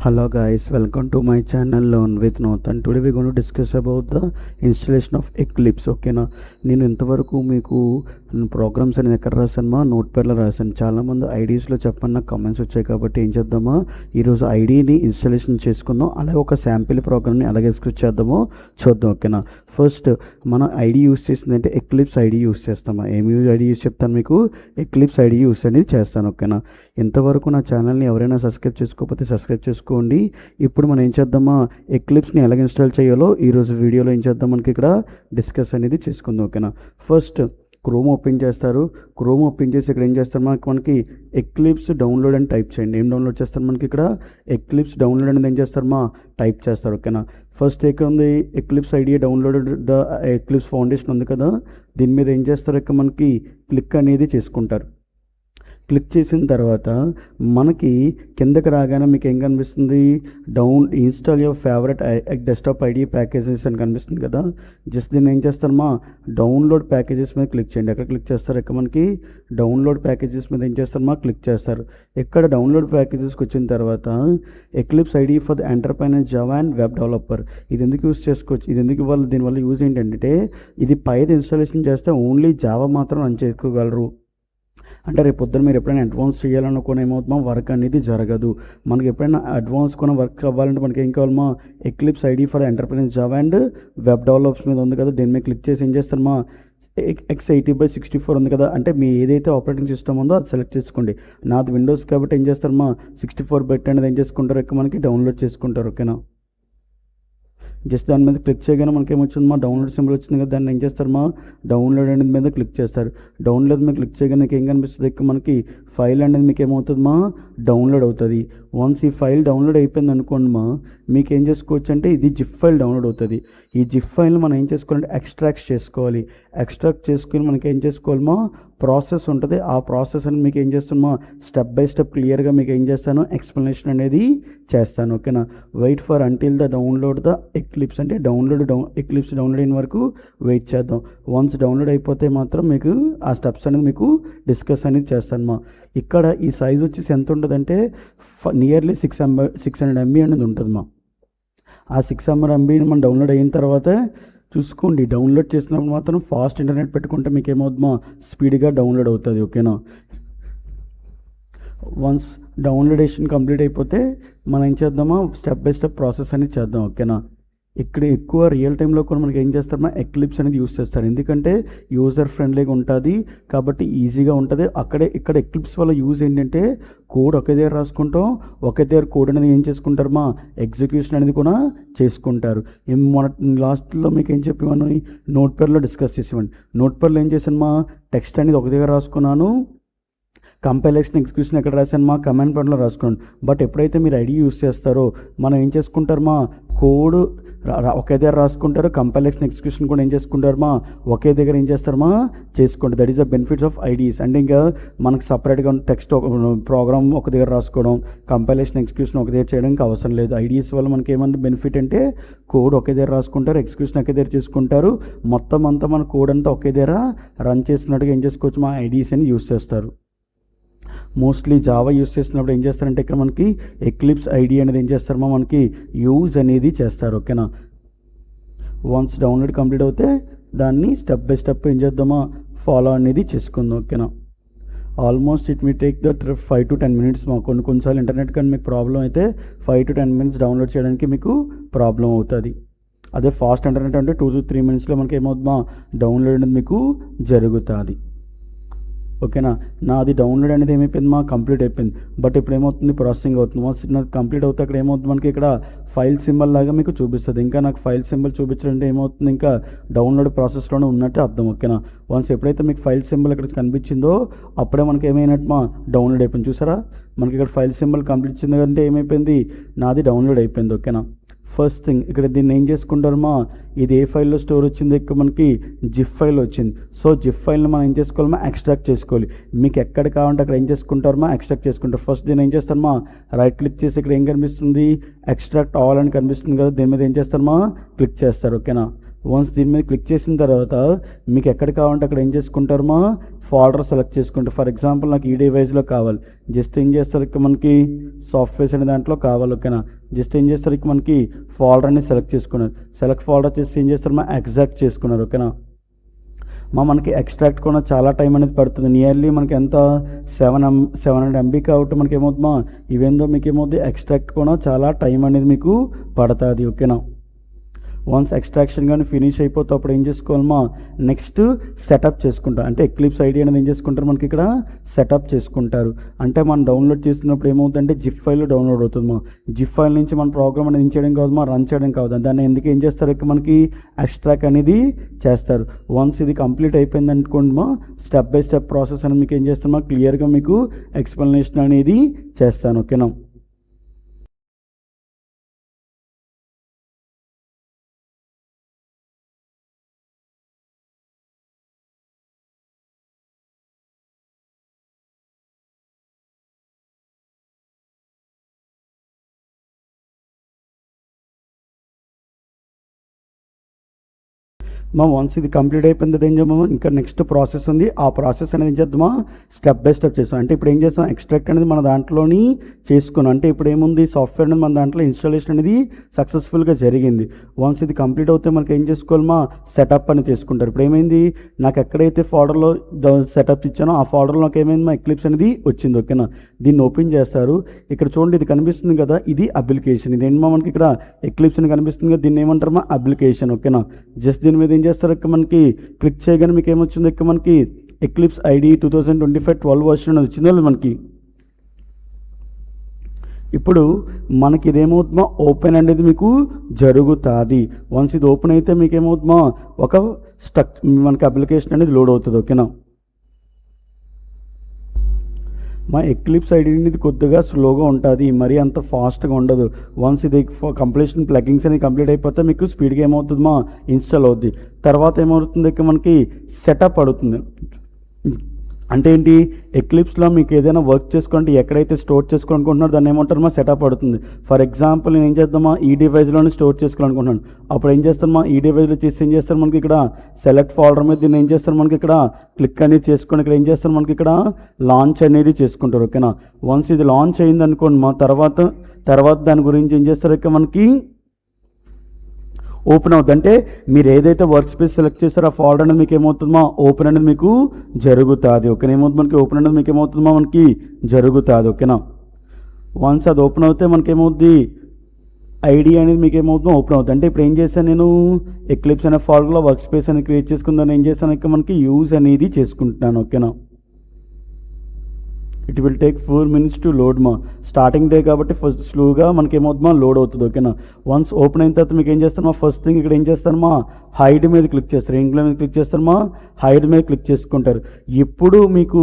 Hello guys, welcome to my channel Learn with North. Today we're going to discuss about the installation of Eclipse. ఓకేనా, నేను ఇంతవరకు మీకు programmes అనేది ఎక్కడ రాశాను, నోట్ ప్యాడ్లో రాశాను. చాలామంది ఐడీస్లో చెప్పండి, నాకు కమెంట్స్ వచ్చాయి. కాబట్టి ఏం చేద్దామా, ఈరోజు ఐడీని ఇన్స్టాలేషన్ చేసుకుందాం, అలాగే ఒక శాంపిల్ ప్రోగ్రామ్ని అలాగే ఎగ్జిక్యూట్ చేద్దామో చూద్దాం. ఓకేనా, ఫస్ట్ మనం ఐడి యూస్ చేసిందంటే ఎక్లిప్స్ ఐడి యూస్ చేస్తామా. ఏమి ఐడి యూస్ చెప్తాను మీకు, ఎక్లిప్స్ ఐడి యూస్ అనేది చేస్తాను. ఓకేనా, ఇంతవరకు నా ఛానల్ని ఎవరైనా సబ్స్క్రైబ్ చేసుకోకపోతే సబ్స్క్రైబ్ చేసుకోండి. ఇప్పుడు మనం ఏం చేద్దామా, ఎక్లిప్స్ని ఎలాగ ఇన్స్టాల్ చేయాలో ఈరోజు వీడియోలో ఏం చేద్దాం, మనకి ఇక్కడ డిస్కస్ అనేది చేసుకుందాం. ఓకేనా, ఫస్ట్ క్రోమ్ ఓపెన్ చేస్తారు. క్రోమ్ ఓపెన్ చేసి ఇక్కడ ఏం చేస్తారు, మనకి ఎక్లిప్స్ డౌన్లోడ్ అని టైప్ చేయండి. ఏం డౌన్లోడ్ చేస్తారు, మనకి ఇక్కడ ఎక్లిప్స్ డౌన్లోడ్ అనేది ఏం చేస్తారు, టైప్ చేస్తారు. ఓకేనా, ఫస్ట్ ఎక్కడ ఉంది, eclipse idea download the eclipse foundation ఉంది కదా, దీని మీద ఏం చేస్తారు, ఇక్కడ మనకి క్లిక్ అనేది చేసుకుంటారు. క్లిక్ చేసిన తర్వాత మనకి కిందకి రాగానే మీకు ఏం కనిపిస్తుంది, install your favourite desktop ID packages అని కనిపిస్తుంది కదా. జస్ట్ దీన్ని ఏం చేస్తారమ్మా, డౌన్లోడ్ ప్యాకేజెస్ మీద క్లిక్ చేయండి. ఎక్కడ క్లిక్ చేస్తారు, ఇక్కడ మనకి డౌన్లోడ్ ప్యాకేజెస్ మీద ఏం చేస్తారమ్మా, క్లిక్ చేస్తారు. ఇక్కడ డౌన్లోడ్ ప్యాకేజెస్కి వచ్చిన తర్వాత eclipse ID for the entrepreneur Java and web developer, ఇది ఎందుకు యూస్ చేసుకోవచ్చు, ఇది ఎందుకు ఇవ్వాలి, దీనివల్ల యూజ్ ఏంటంటే ఇది పైన ఇన్స్టాలేషన్ చేస్తే ఓన్లీ జావా మాత్రం రన్ చేసుకోగలరు. అంటే రేపు పొద్దున మీరు ఎప్పుడైనా అడ్వాన్స్ చేయాలనుకుని ఏమవుతుందో వర్క్ అనేది జరగదు. మనకి ఎప్పుడైనా అడ్వాన్స్ కొన వర్క్ అవ్వాలంటే మనకి ఏం కావాలమా, Eclipse ID for enterprise Java and web develops మీద ఉంది కదా, దీని మీద క్లిక్ చేసి ఏం చేస్తారమ్మా, x80/64 ఉంది కదా, అంటే మీ ఏదైతే ఆపరేటింగ్ సిస్టమ్ ఉందో అది సెలెక్ట్ చేసుకోండి. నాది విండోస్ కాబట్టి ఏం చేస్తారమ్మా, 64 బిట్ అనేది ఏం చేసుకుంటారు, ఇక్కడ మనకి డౌన్లోడ్ చేసుకుంటారు. ఓకేనా, జస్ట్ దాని మీద క్లిక్ చేయగానే మనకి ఏమొచ్చింది, డౌన్లోడ్ సింబల్ వచ్చింది కదా, దాన్ని ఏం చేస్తారు, డౌన్లోడ్ అనేది మీద క్లిక్ చేస్తారు. డౌన్లోడ్ మీద క్లిక్ చేయగానే మీకు ఏం కనిపిస్తుంది, ఇక్కడ మనకి ఫైల్ అనేది మీకు ఏమవుతుంది, డౌన్లోడ్ అవుతుంది. వన్స్ ఈ ఫైల్ డౌన్లోడ్ అయిపోయింది అనుకోండి, మీకు ఏం చేసుకోవచ్చు అంటే ఇది జిప్ ఫైల్ డౌన్లోడ్ అవుతుంది. ఈ జిప్ ఫైల్ని మనం ఏం చేసుకోవాలంటే ఎక్స్ట్రాక్ట్ చేసుకోవాలి. ఎక్స్ట్రాక్ట్ చేసుకుని మనకి ఏం చేసుకోవాలమో ప్రాసెస్ ఉంటుంది. ఆ ప్రాసెస్ అని మీకు ఏం చేస్తామో స్టెప్ బై స్టెప్ క్లియర్గా మీకు ఏం చేస్తాను, ఎక్స్ప్లెనేషన్ అనేది చేస్తాను. ఓకేనా, wait for until the download the Eclipse, అంటే ఎక్లిప్స్ డౌన్లోడ్ అయిన వరకు వెయిట్ చేద్దాం. వన్స్ డౌన్లోడ్ అయిపోతే మాత్రం మీకు ఆ స్టెప్స్ అనేది మీకు డిస్కస్ అనేది చేస్తాను. ఇక్కడ ఈ సైజ్ వచ్చేసి ఎంత ఉంటుందంటే నియర్లీ 600 MB అనేది ఉంటుంది. ఆ 600 MBని మనం డౌన్లోడ్ అయిన తర్వాత చూసుకోండి, డౌన్లోడ్ చేసినప్పుడు మాత్రం ఫాస్ట్ ఇంటర్నెట్ పెట్టుకుంటే మీకు ఏమవుతుందో స్పీడ్గా డౌన్లోడ్ అవుతుంది. ఓకేనా, వన్స్ డౌన్లోడేషన్ కంప్లీట్ అయిపోతే మనం ఏం చేద్దామా, స్టెప్ బై స్టెప్ ప్రాసెస్ అనేది చేద్దాం. ఓకేనా, ఇక్కడ ఎక్కువ రియల్ టైంలో కూడా మనకి ఏం చేస్తారన్నా, ఎక్లిప్స్ అనేది యూస్ చేస్తారు. ఎందుకంటే యూజర్ ఫ్రెండ్లీగా ఉంటుంది కాబట్టి ఈజీగా ఉంటుంది. ఇక్కడ ఎక్లిప్స్ వల్ల యూజ్ ఏంటంటే కోడ్ ఒకే దగ్గర రాసుకుంటాం, ఒకే దగ్గర కోడ్ అనేది ఏం చేసుకుంటారు, ఎగ్జిక్యూషన్ అనేది కూడా చేసుకుంటారు. మన లాస్ట్లో మీకు ఏం చెప్పేవాను, నోట్ ప్యాడ్లో డిస్కస్ చేసేవాడిని. నోట్ ప్యాడ్లో ఏం చేశాను, టెక్స్ట్ అనేది ఒక దగ్గర రాసుకున్నాను, కంపైలేషన్ ఎగ్జిక్యూషన్ ఎక్కడ రాశాను, కమాండ్ ప్యాడ్లో రాసుకోండి. బట్ ఎప్పుడైతే మీరు ఐడి యూస్ చేస్తారో మనం ఏం చేసుకుంటారు, కోడ్ ఒకే దగ్గర రాసుకుంటారు, కంపైలేషన్ ఎగ్జిక్యూషన్ కూడా ఏం చేసుకుంటారు, ఒకే దగ్గర ఏం చేస్తారు, చేసుకుంటారు. That is the benefits of IDs. అంటే ఇంకా మనకు సపరేట్గా టెక్స్ట్ ప్రోగ్రామ్ ఒక దగ్గర రాసుకోవడం, కంపైలేషన్ ఎగ్జిక్యూషన్ ఒక దగ్గర చేయడానికి అవసరం లేదు. ఐడీస్ వల్ల మనకి ఏమన్నా బెనిఫిట్ అంటే కోడ్ ఒకే దగ్గర రాసుకుంటారు, ఎగ్జిక్యూషన్ ఒకే దగ్గర చేసుకుంటారు, మొత్తం అంతా మన కోడ్ అంతా ఒకే దగ్గర రన్ చేసినట్టుగా ఏం చేసుకోవచ్చు, ఐడీస్ అని యూస్ చేస్తారు. మోస్ట్లీ జావా యూస్ చేసినప్పుడు ఏం చేస్తారంటే ఇక్కడ మనకి ఎక్లిప్స్ ఐడి అనేది ఏం చేస్తారు, మనకి యూజ్ అనేది చేస్తారు. ఓకేనా, వన్స్ డౌన్లోడ్ కంప్లీట్ అవుతే దాన్ని స్టెప్ బై స్టెప్ ఏం చేద్దామా, ఫాలో అనేది చేసుకుందాం. ఓకేనా, almost it me take the 5 to 10 minutes. కొన్నిసార్లు ఇంటర్నెట్ కానీ మీకు ప్రాబ్లం అయితే 5 to 10 minutes డౌన్లోడ్ చేయడానికి మీకు ప్రాబ్లం అవుతుంది. అదే ఫాస్ట్ ఇంటర్నెట్ అంటే 2 to 3 minutesలో మనకి ఏమవుతుందా, డౌన్లోడ్ అనేది మీకు జరుగుతుంది. ఓకేనా, నాది డౌన్లోడ్ అనేది ఏమైపోయింది, కంప్లీట్ అయిపోయింది. బట్ ఇప్పుడు ఏమవుతుంది, ప్రాసెసింగ్ అవుతుంది. వన్స్ నాకు కంప్లీట్ అవుతే అక్కడ ఏమవుతుంది, మనకి ఇక్కడ ఫైల్ సింబల్ లాగా మీకు చూపిస్తుంది. ఇంకా నాకు ఫైల్ సింబల్ చూపించాలంటే ఏమవుతుంది, ఇంకా డౌన్లోడ్ ప్రాసెస్లోనే ఉన్నట్టు అర్థం. ఓకేనా, వన్స్ ఎప్పుడైతే మీకు ఫైల్ సింబల్ ఇక్కడ కనిపించిందో అప్పుడే మనకి ఏమైనట్టు డౌన్లోడ్ అయిపోయింది. చూసారా, మనకి ఇక్కడ ఫైల్ సింబల్ కంప్లీట్ ఇచ్చింది అంటే ఏమైపోయింది, నాది డౌన్లోడ్ అయిపోయింది. ఓకేనా, ఫస్ట్ థింగ్ ఇక్కడ దీన్ని ఏం చేసుకుంటారు, ఇది ఏ ఫైల్లో స్టోర్ వచ్చింది, ఇక్కడ మనకి జిప్ ఫైల్ వచ్చింది. సో జిప్ ఫైల్ని మనం ఏం చేసుకోవాలి, ఎక్స్ట్రాక్ట్ చేసుకోవాలి. మీకు ఎక్కడ కావాలంటే అక్కడ ఏం చేసుకుంటారు, ఎక్స్ట్రాక్ట్ చేసుకుంటారు. ఫస్ట్ దీన్ని ఏం చేస్తారమ్మా, రైట్ క్లిక్ చేసి ఇక్కడ ఏం కనిపిస్తుంది, ఎక్స్ట్రాక్ట్ ఆల్ అని కనిపిస్తుంది కదా, దీని మీద ఏం చేస్తారమ్మా, క్లిక్ చేస్తారు. ఓకేనా, వన్స్ దీని మీద క్లిక్ చేసిన తర్వాత మీకు ఎక్కడ కావాలంటే అక్కడ ఏం చేసుకుంటారు మా ఫోల్డర్ సెలెక్ట్ చేసుకుంటారు. ఫర్ ఎగ్జాంపుల్ నాకు ఈ డివైస్లో కావాలి, జస్ట్ ఏం చేస్తారు ఇక్కడ మనకి సాఫ్ట్వేర్స్ అనే దాంట్లో కావాలి. ఓకేనా, జస్ట్ ఏం చేస్తారు ఇక్కడ మనకి ఫోల్డర్ అనేది సెలెక్ట్ చేసుకున్నారు. సెలెక్ట్ ఫోల్డర్ చేసి ఏం చేస్తారు మా ఎగ్జాక్ట్ చేసుకున్నారు. ఓకేనా, మనకి ఎక్స్ట్రాక్ట్ కూడా చాలా టైం అనేది పడుతుంది. నియర్లీ మనకి ఎంత 700 MB కాబట్టి మనకి ఏమవుతుందా ఇవేందో మీకు ఏమవుతుంది ఎక్స్ట్రాక్ట్ కూడా చాలా టైం అనేది మీకు పడుతుంది. ఓకేనా, వన్స్ ఎక్స్ట్రాక్షన్ కానీ ఫినిష్ అయిపోతే అప్పుడు ఏం చేసుకోవాలమ్మా నెక్స్ట్ సెటప్ చేసుకుంటాం. అంటే ఎక్లిప్స్ ఐడి అనేది ఏం చేసుకుంటారు మనకి ఇక్కడ సెటప్ చేసుకుంటారు. అంటే మనం డౌన్లోడ్ చేసినప్పుడు ఏమవుతుందంటే జిప్ ఫైల్ డౌన్లోడ్ అవుతుందమ్మా. జిప్ ఫైల్ నుంచి మన ప్రోగ్రామ్ అనేది చేయడం కాదు రన్ చేయడం కాదు, దాన్ని ఎందుకు ఏం చేస్తారు ఇక్కడ మనకి ఎక్స్ట్రాక్ట్ అనేది చేస్తారు. వన్స్ ఇది కంప్లీట్ అయిపోయింది అనుకోండి స్టెప్ బై స్టెప్ ప్రాసెస్ అని మీకు ఏం చేస్తామా క్లియర్గా మీకు ఎక్స్ప్లెనేషన్ అనేది చేస్తాను. ఓకేనా, వన్స్ ఇది కంప్లీట్ అయిపోయింది ఏం చేద్దామా ఇంకా నెక్స్ట్ ప్రాసెస్ ఉంది. ఆ ప్రాసెస్ అనేది ఏం చేద్దామా స్టెప్ బై స్టెప్ చేస్తాం. అంటే ఇప్పుడు ఏం చేస్తాం ఎక్స్ట్రాక్ట్ అనేది మన దాంట్లోని చేసుకున్నాం. అంటే ఇప్పుడు ఏముంది సాఫ్ట్వేర్ అనేది మన దాంట్లో ఇన్స్టాలేషన్ అనేది సక్సెస్ఫుల్గా జరిగింది. వన్స్ ఇది కంప్లీట్ అవుతే మనకి ఏం చేసుకోవాలమా సెటప్ అని చేసుకుంటారు. ఇప్పుడు ఏమైంది నాకు ఎక్కడైతే ఫోల్డర్లో సెటప్ ఇచ్చానో ఆ ఫోల్డర్లో నాకు ఏమైంది మా ఎక్లిప్స్ అనేది వచ్చింది. ఓకేనా, దీన్ని ఓపెన్ చేస్తారు. ఇక్కడ చూడండి ఇది కనిపిస్తుంది కదా, ఇది అప్లికేషన్. ఇది ఏంటో మనకి ఇక్కడ ఎక్లిప్స్ అని కనిపిస్తుంది కదా, దీన్ని ఏమంటారు మా అప్లికేషన్. ఓకేనా, జస్ట్ దీని మీద ఏం చేస్తారు ఇక్కడ మనకి క్లిక్ చేయగానే మీకు ఏమొచ్చింది ఇక్కడ మనకి ఎక్లిప్స్ ఐడి 2025 12 వర్షన్ అది వచ్చిందో మనకి. ఇప్పుడు మనకి ఇదేమవుతుందో ఓపెన్ అనేది మీకు జరుగుతుంది. వన్స్ ఇది ఓపెన్ అయితే మీకు ఏమవుతుందో ఒక మనకి అప్లికేషన్ అనేది లోడ్ అవుతుంది. ఓకేనా, మా ఎక్లిప్స్ ఐడి అనేది కొద్దిగా స్లోగా ఉంటుంది, మరీ అంత ఫాస్ట్గా ఉండదు. వన్స్ ఇది కంప్లీషన్ ప్లగిన్స్ అనేది కంప్లీట్ అయిపోతే మీకు స్పీడ్గా ఏమవుతుంది మా ఇన్స్టాల్ అవుద్ది. తర్వాత ఏమవుతుంది ఇక్కడ మనకి సెటప్ అడుగుతుంది. అంటే ఏంటి ఎక్లిప్స్లో మీకు ఏదైనా వర్క్ చేసుకోండి ఎక్కడైతే స్టోర్ చేసుకోవాలనుకుంటున్నారో దాన్ని ఏమంటారు మా సెటప్ పడుతుంది. ఫర్ ఎగ్జాంపుల్ నేను ఏం చేద్దామా ఈ డివైస్లోనే స్టోర్ చేసుకోవాలనుకుంటున్నాను. అప్పుడు ఏం చేస్తామా ఈ డివైస్లో చేసి ఏం చేస్తారు మనకి ఇక్కడ సెలెక్ట్ ఫోల్డర్ మీద దీన్ని ఏం చేస్తారు మనకి ఇక్కడ క్లిక్ అనేది చేసుకొని ఇక్కడ ఏం చేస్తారు మనకి ఇక్కడ లాంచ్ అనేది చేసుకుంటారు. ఓకేనా, వన్స్ ఇది లాంచ్ అయింది అనుకోండి మా తర్వాత దాని గురించి ఏం చేస్తారు ఇక్కడ మనకి ఓపెన్ అవుతుంది. అంటే మీరు ఏదైతే వర్క్ స్పేస్ సెలెక్ట్ చేస్తారో ఆ ఫోల్డర్ అనేది మీకు ఏమవుతుందో ఓపెన్ అనేది మీకు జరుగుతుంది. ఓకేనా, ఏమవుతుంది మనకి ఓపెన్ అనేది మీకు ఏమవుతుందో మనకి జరుగుతుంది. ఓకేనా, వన్స్ అది ఓపెన్ అవుతే మనకి ఏమవుద్ది ఐడి అనేది మీకు ఏమవుతుందో ఓపెన్ అవుతుంది. అంటే ఇప్పుడు ఏం చేశాను నేను ఎక్లిప్స్ అనే ఫోల్డర్లో వర్క్ స్పేస్ అనేది క్రియేట్ చేసుకుందాను. ఏం చేశాను ఇక్కడ మనకి యూజ్ అనేది చేసుకుంటున్నాను. ఓకేనా, it will take 4 minutes to load మా స్టార్టింగ్ డే కాబట్టి ఫస్ట్ స్లోగా మనకి ఏమవుతుందో లోడ్ అవుతుంది. ఓకేనా, వన్స్ ఓపెన్ అయిన తర్వాత మీకు ఏం చేస్తాను ఫస్ట్ థింగ్ ఇక్కడ ఏం చేస్తాను హైడ్ మీద క్లిక్ చేస్తారు. ఇంట్లో మీద క్లిక్ చేస్తారు హైడ్ మీద క్లిక్ చేసుకుంటారు. ఇప్పుడు మీకు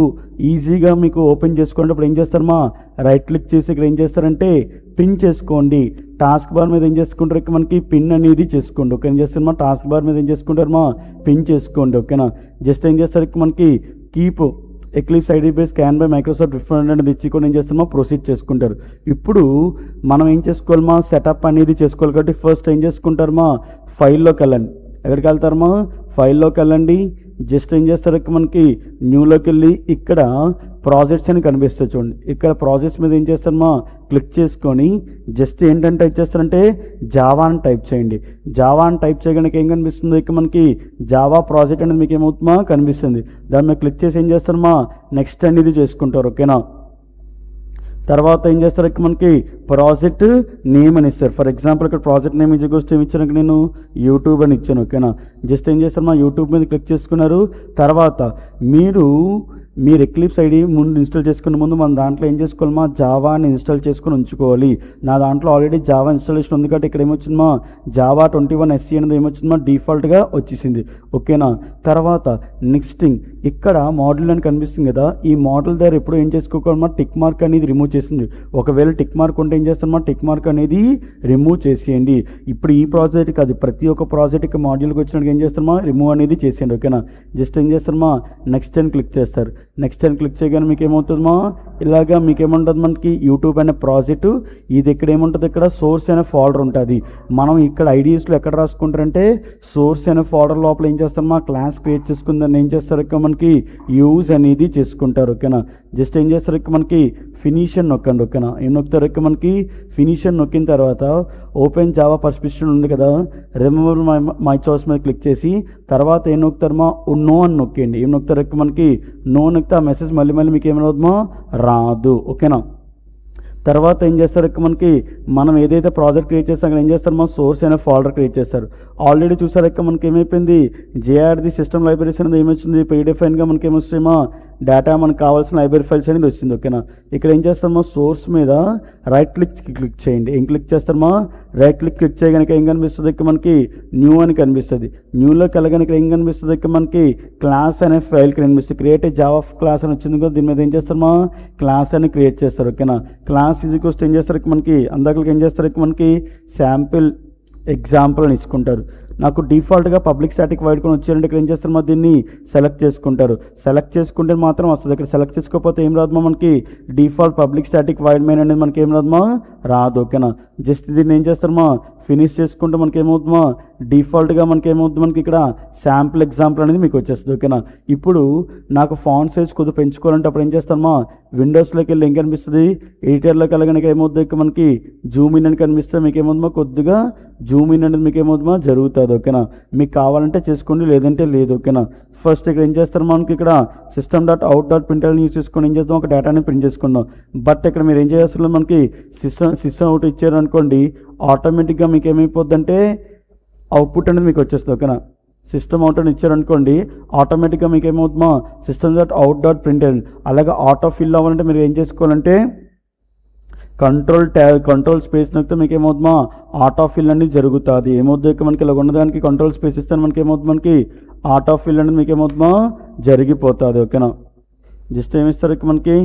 ఈజీగా మీకు ఓపెన్ చేసుకోండి. అప్పుడు ఏం చేస్తారు రైట్ క్లిక్ చేసి ఇక్కడ ఏం చేస్తారంటే పిన్ చేసుకోండి. టాస్క్ బార్ మీద ఏం చేసుకుంటారు ఇక్కడ మనకి పిన్ అనేది చేసుకోండి. ఓకే, ఏం చేస్తారు టాస్క్ బార్ మీద ఏం చేసుకుంటారు పిన్ చేసుకోండి. ఓకేనా, జస్ట్ ఏం చేస్తారు ఇక్కడ మనకి keep eclipse ID base scan by Microsoft refund అనేది ఇచ్చి కూడా ఏం చేస్తామో ప్రొసీడ్ చేసుకుంటారు. ఇప్పుడు మనం ఏం చేసుకోవాలమా సెటప్ అనేది చేసుకోవాలి కాబట్టి ఫస్ట్ ఏం చేసుకుంటారమా ఫైల్లోకి వెళ్ళండి. ఎక్కడికి వెళ్తారమా ఫైల్లోకి వెళ్ళండి. జస్ట్ ఏం చేస్తారు ఇక్కడ మనకి న్యూలోకి వెళ్ళి ఇక్కడ ప్రాజెక్ట్స్ అని కనిపిస్తుంది చూడండి. ఇక్కడ ప్రాజెక్ట్స్ మీద ఏం చేస్తారమా క్లిక్ చేసుకొని జస్ట్ ఏంటంటే టైప్ చేస్తారంటే జావా అని టైప్ చేయండి. జావా అని టైప్ చేయగానే ఏం కనిపిస్తుందో ఇక్కడ మనకి జావా ప్రాజెక్ట్ అనేది మీకు ఏమవుతుందా కనిపిస్తుంది. దాని మీద క్లిక్ చేసి ఏం చేస్తారమా నెక్స్ట్ అనేది చేసుకుంటారు. ఓకేనా, తర్వాత ఏం చేస్తారు ఇక్కడ మనకి ప్రాజెక్ట్ నేమ్ అని ఇస్తారు. ఫర్ ఎగ్జాంపుల్ ఇక్కడ ప్రాజెక్ట్ నేమ్ ఏమి ఇచ్చాను నేను యూట్యూబ్ అని ఇచ్చాను. ఓకేనా, జస్ట్ ఏం చేస్తారు యూట్యూబ్ మీద క్లిక్ చేసుకున్నారు. తర్వాత మీరు ఎక్లిప్స్ ఐడి ముందు ఇన్స్టాల్ చేసుకునే ముందు మన దాంట్లో ఏం చేసుకోవాలి జావా అని ఇన్స్టాల్ చేసుకుని ఉంచుకోవాలి. నా దాంట్లో ఆల్రెడీ జావా ఇన్స్టాలేషన్ ఉంది కాబట్టి ఇక్కడ ఏమొచ్చింది జావా 21 SE అనేది ఏమొచ్చింది డిఫాల్ట్గా వచ్చేసింది. ఓకేనా, తర్వాత నెక్స్ట్ థింగ్ ఇక్కడ మోడల్ అని కనిపిస్తుంది కదా, ఈ మోడల్ దగ్గర ఎప్పుడు ఏం చేసుకోవాలి టిక్ మార్క్ అనేది రిమూవ్ చేసింది. ఒకవేళ టిక్ మార్క్ ఉంటే ఏం చేస్తామా టిక్ మార్క్ అనేది రిమూవ్ చేసేయండి. ఇప్పుడు ఈ ప్రాజెక్ట్కి అది ప్రతి ఒక్క ప్రాజెక్ట్కి మాడ్యూల్కి వచ్చినట్టు ఏం చేస్తామా రిమూవ్ అనేది చేసేయండి. ఓకేనా, జస్ట్ ఏం చేస్తామా నెక్స్ట్ అని క్లిక్ చేస్తారు. నెక్స్ట్ అని క్లిక్ చేయగానే మీకు ఏమవుతుందమ్మా, ఇలాగా మీకు ఏముంటుంది, మనకి యూట్యూబ్ అనే ప్రాజెక్టు ఇది ఇక్కడ ఏముంటుంది, ఇక్కడ సోర్స్ అనే ఫోల్డర్ ఉంటుంది. మనం ఇక్కడ ఐడియాస్లో ఎక్కడ రాసుకుంటారంటే సోర్స్ అనే ఫోల్డర్ లోపల ఏం చేస్తామా, క్లాస్ క్రియేట్ చేసుకుందని ఏం చేస్తారు ఇక్కడ మనకి యూజ్ అనేది చేసుకుంటారు. ఓకేనా, జస్ట్ ఏం చేస్తారు ఇక్కడ మనకి ఫినిష్ అని నొక్కండి. ఓకేనా, ఏం నొక్కుతారు ఇక్కడ మనకి ఫినిష్ అని నొక్కిన తర్వాత ఓపెన్ జావా పర్స్పెక్టివ్ ఉంది కదా, రిమెంబర్ మై చాయిస్ మీద క్లిక్ చేసి తర్వాత ఏం నొక్కుతారమా, నో అని నొక్కండి. ఏం నొక్కుతారు ఇక్కడ మనకి నో నొక్కితే ఆ మెసేజ్ మళ్ళీ మీకు ఏమవుతుందో రాదు. ఓకేనా, తర్వాత ఏం చేస్తారు ఇక్కడ మనకి మనం ఏదైతే ప్రాజెక్ట్ క్రియేట్ చేస్తాం అక్కడ ఏం చేస్తారు, సోర్స్ అనే ఫోల్డర్ క్రియేట్ చేస్తారు. ఆల్రెడీ చూసారు ఇక్కడ మనకి ఏమైపోయింది, జేఆర్ది సిస్టమ్ లైబ్రరీస్ అనేది ఏమొచ్చింది, ప్రీడిఫైన్గా మనకి ఏమొస్తామో డేటా మనకు కావాల్సిన లైబ్రరీ ఫైల్స్ అనేది వచ్చింది. ఓకేనా, ఇక్కడ ఏం చేస్తామో సోర్స్ మీద రైట్ క్లిక్ చేయండి. ఏం క్లిక్ చేస్తామో రైట్ క్లిక్ చేయగానే ఏం కనిపిస్తుంది ఇక్కడ మనకి న్యూ అని కనిపిస్తుంది. న్యూలోకి వెళ్ళగానే ఇక్కడ ఏం కనిపిస్తుంది ఇక్కడ మనకి క్లాస్ అనే ఫైల్ కనిపిస్తుంది. క్రియేట్ జావా క్లాస్ అని వచ్చింది కదా, దీని మీద ఏం చేస్తామో క్లాస్ అని క్రియేట్ చేస్తారు. ఓకేనా, క్లాస్ ఈజ్ ఏం చేస్తారు ఇక్కడ మనకి అందరికి ఏం చేస్తారు ఇక్కడ మనకి శాంపిల్ ఎగ్జాంపుల్ అని ఇచ్చుకుంటారు. నాకు డిఫాల్ట్గా పబ్లిక్ స్టాటిక్ వైడ్ కొని వచ్చారంటే ఇక్కడ ఏం చేస్తారు, దీన్ని సెలెక్ట్ చేసుకుంటారు. సెలెక్ట్ చేసుకుంటే మాత్రం వస్తుంది. ఇక్కడ సెలెక్ట్ చేసుకోకపోతే ఏం రాదమ్మా, మనకి default public static wide main అనేది మనకి ఏం రాదమ్మా, రాదు. ఓకేనా, జస్ట్ దీన్ని ఏం చేస్తారమ్మా ఫినిష్ చేసుకుంటే మనకి ఏమవుతుందో డిఫాల్ట్గా మనకి ఏమవుతుంది, మనకి ఇక్కడ శాంపుల్ ఎగ్జాంపుల్ అనేది మీకు వచ్చేస్తుంది. ఓకేనా, ఇప్పుడు నాకు ఫాంట్ సైజ్ కొద్దిగా పెంచుకోవాలంటే అప్పుడు ఏం చేస్తామా, విండోస్లోకి వెళ్ళి ఏం కనిపిస్తుంది, ఎడిటర్లోకి వెళ్ళగానే ఏమవుతుంది ఇక్కడ మనకి జూమ్ ఇన్ అని కనిపిస్తుంది. మీకు ఏమవుతుందో కొద్దిగా జూమ్ ఇన్ అనేది మీకు ఏమవుతుందో జరుగుతుంది. ఓకేనా, మీకు కావాలంటే చేసుకోండి, లేదంటే లేదు. ఓకేనా, ఫస్ట్ ఇక్కడ ఏం చేస్తారు, మనకి ఇక్కడ system.out.println యూజ్ చేసుకొని ఏం చేద్దాం, ఒక డేటాని ప్రింట్ చేసుకుందాం. బట్ ఇక్కడ మీరు ఏం చేస్తారు, మనకి సిస్టమ్ అవుట్ ఇచ్చారనుకోండి ఆటోమేటిక్గా మీకు ఏమైపోద్ది అంటే అవుట్పుట్ అనేది మీకు వచ్చేస్తుంది. ఓకేనా, సిస్టమ్ అవుట్ అని ఇచ్చారనుకోండి ఆటోమేటిక్గా మీకు ఏమవుతుందో system.out.println అలాగే ఆటో ఫిల్ అవ్వాలంటే మీరు ఏం చేసుకోవాలంటే కంట్రోల్ స్పేస్ నొక్కితే మీకు ఏమవుతుందో ఆటో ఫిల్ అనేది జరుగుతుంది. ఏమవుతుంది మనకి ఇలా ఉన్నదానికి కంట్రోల్ స్పేస్ ఇస్తే మనకి ఏమవుతుంది, మనకి ఆటో ఫిల్ అనేది మీకు ఏమవుతుందో జరిగిపోతుంది. ఓకేనా, జస్ట్ ఏమిస్తారు మనకి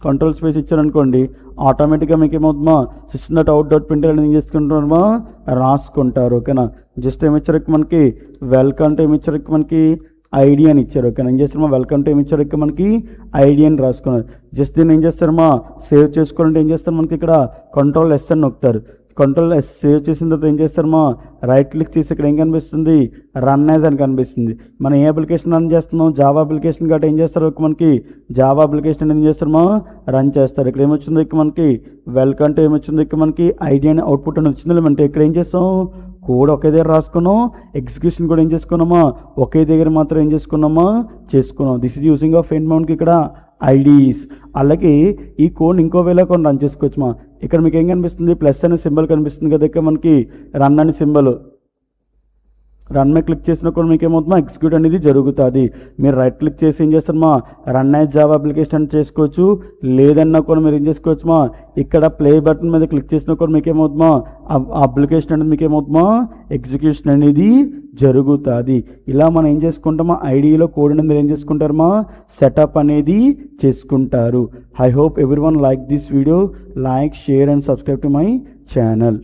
కంట్రోల్ స్పేస్ ఇచ్చారనుకోండి ఆటోమేటిక్గా మీకు ఏమవుతుందో system.out.println అనేది ఏం చేసుకుంటారో రాసుకుంటారు. ఓకేనా, జస్ట్ ఏమిచ్చారు మనకి వెల్కమ్ టు ఏమిచ్చారు మనకి ఐడి అని ఇచ్చారు. ఓకేనా, ఏం చేస్తారమ్మా వెల్కమ్ టు ఏమి ఇచ్చారు ఇక్కడ మనకి ఐడి అని రాసుకున్నారు. జస్ట్ దీన్ని ఏం చేస్తారమ్మా సేవ్ చేసుకోవాలంటే ఏం చేస్తారు, మనకి ఇక్కడ కంట్రోల్ ఎస్ అని నొక్కుతారు. కంట్రోల్ ఎస్ సేవ్ చేసిన తర్వాత ఏం చేస్తారమ్మా రైట్ క్లిక్ చేసి ఇక్కడ ఏం కనిపిస్తుంది, రన్ యాజ్ అని కనిపిస్తుంది. మనం ఏ అప్లికేషన్ రన్ చేస్తున్నాం, జావా అప్లికేషన్ కాబట్టి ఏం చేస్తారు మనకి జావా అప్లికేషన్ ఏం చేస్తారమ్మా రన్ చేస్తారు. ఇక్కడ ఏమొచ్చింది ఇక్కడ మనకి వెల్కమ్ టు ఏమొచ్చింది ఇక్కడ మనకి ఐడి అని అవుట్పుట్ అని వచ్చింది. అంటే ఇక్కడ ఏం చేస్తాం కోడ్ ఒకే దగ్గర రాసుకున్నాం, ఎగ్జిక్యూషన్ కూడా ఏం చేసుకున్నామా ఒకే దగ్గర మాత్రం ఏం చేసుకున్నామా చేసుకున్నాం. This is using of end ఇక్కడ ఐడీస్. అలాగే ఈ కోడ్ ఇంకో వేళ కొన్ని రన్ చేసుకోవచ్చుమా. ఇక్కడ మీకు ఏం కనిపిస్తుంది, ప్లస్ అనే సింబల్ కనిపిస్తుంది కదా, ఇక్కడ మనకి రన్ అనే సింబల్ రన్ మీద క్లిక్ చేసిన కూడా మీకు ఏమవుతుందో ఎగ్జిక్యూట్ అనేది జరుగుతుంది. మీరు రైట్ క్లిక్ చేసి ఏం చేస్తారమ్మా రన్ యాజ్ జావా అప్లికేషన్ అని చేసుకోవచ్చు, లేదన్నా కూడా మీరు ఏం చేసుకోవచ్చుమా ఇక్కడ ప్లే బటన్ మీద క్లిక్ చేసినా కూడా మీకు ఏమవుతుందో అప్లికేషన్ అనేది మీకు ఏమవుతుందో ఎగ్జిక్యూషన్ అనేది జరుగుతుంది. ఇలా మనం ఏం చేసుకుంటామా ఐడిలో కోడ్ అనేది మీరు ఏం చేసుకుంటారమ్మా సెటప్ అనేది చేసుకుంటారు. I hope everyone like this video, like, share and subscribe to my channel.